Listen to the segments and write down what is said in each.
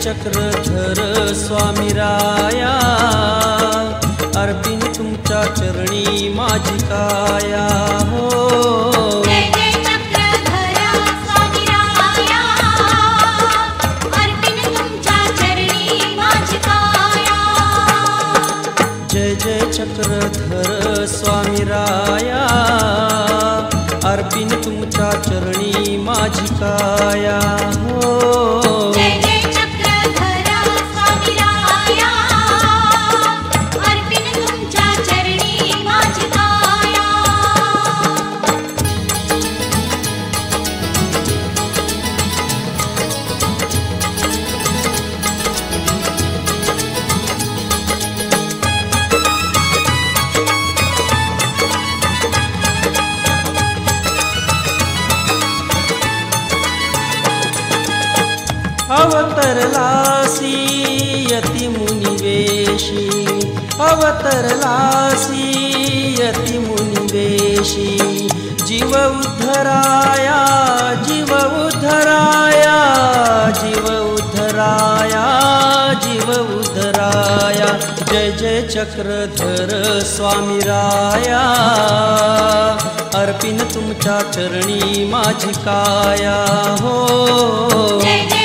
चक्रधर स्वामी राया, अर्पिन तुमच्या चरणी माझी काया हो। जय जय चक्रधर स्वामी राया, अर्पिन तुमच्या चरणी माझी काया। जय जय चक्रधर स्वामी राया, अर्पिन तुमच्या चरणी माझी काया हो। अवतरलासी यति मुनिवेशी, अवतरलासी यति मुनिवेशी, जीव उद्धराया, जीव उद्धराया, जीव उद्धराया, जीव उद्धराया। जय जय चक्रधर स्वामी राया, अर्पिन तुमच्या चरणी माझी काया हो। जय जय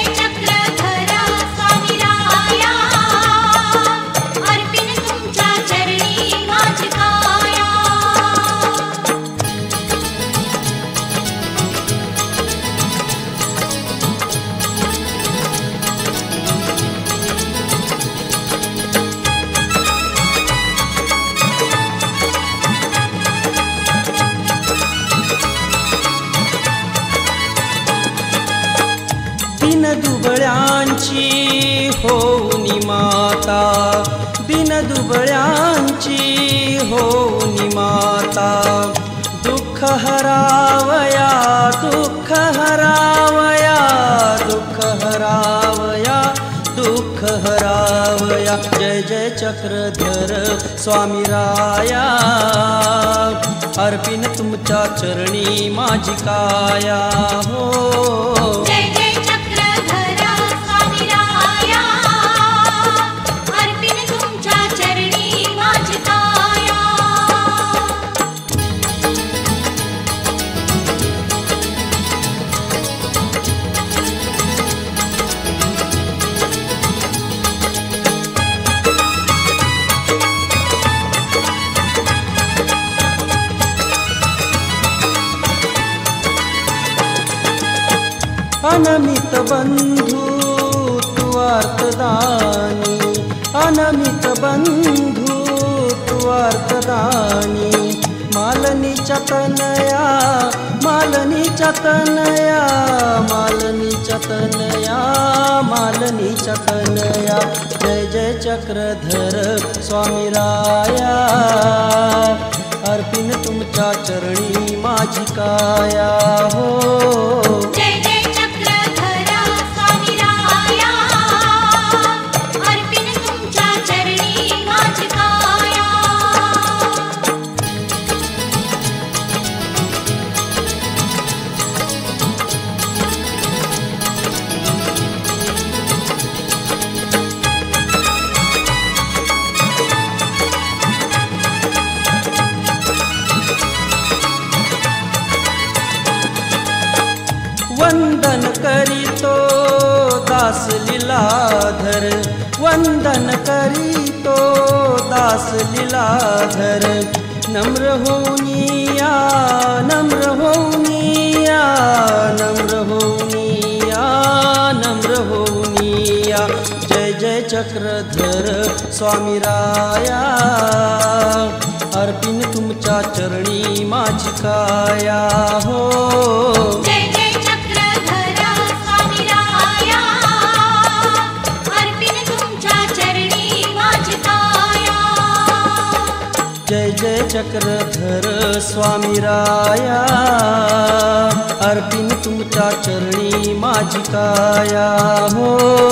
दिन दुबळ्यांची होऊनी माता, दिन दुबळ्यांची होऊनी माता, दुःख हरावया, दुःख हरावया, दुःख हरावया, दुःख हरावया। जय जय चक्रधर स्वामी राया, अर्पिन तुमच्या चरणी माझी काया हो। जय जय चक्रधर स्वामी राया, अर्पिन तुमच्या चरणी माझी काया। अनमित बंधु तू अर्थदानी, अनमित बंधु तू अर्थदानी, मालनीच्या तनया, मालनीच्या तनया, मालनीच्या तनया, मालनीच्या तनया। जय जय चक्रधर स्वामी राया, अर्पिन तुमच्या चरणी माझी काया हो। जय जय चक्रधर स्वामी राया, अर्पिन तुमच्या चरणी माझी काया। वंदन करीतो दास लीलाधर, वंदन करीतो दास लीलाधर, नम्र होनिया, नम्र होनिया, नम्र होनिया, नम्र होनिया। जय जय चक्रधर स्वामी राया, अर्पिन तुमच्या चरणी माझी काया हो। जय जय चक्रधर स्वामी राया, अर्पिन तुमच्या चरणी माझी काया। जय जय चक्रधर स्वामी राया, माझी काया हो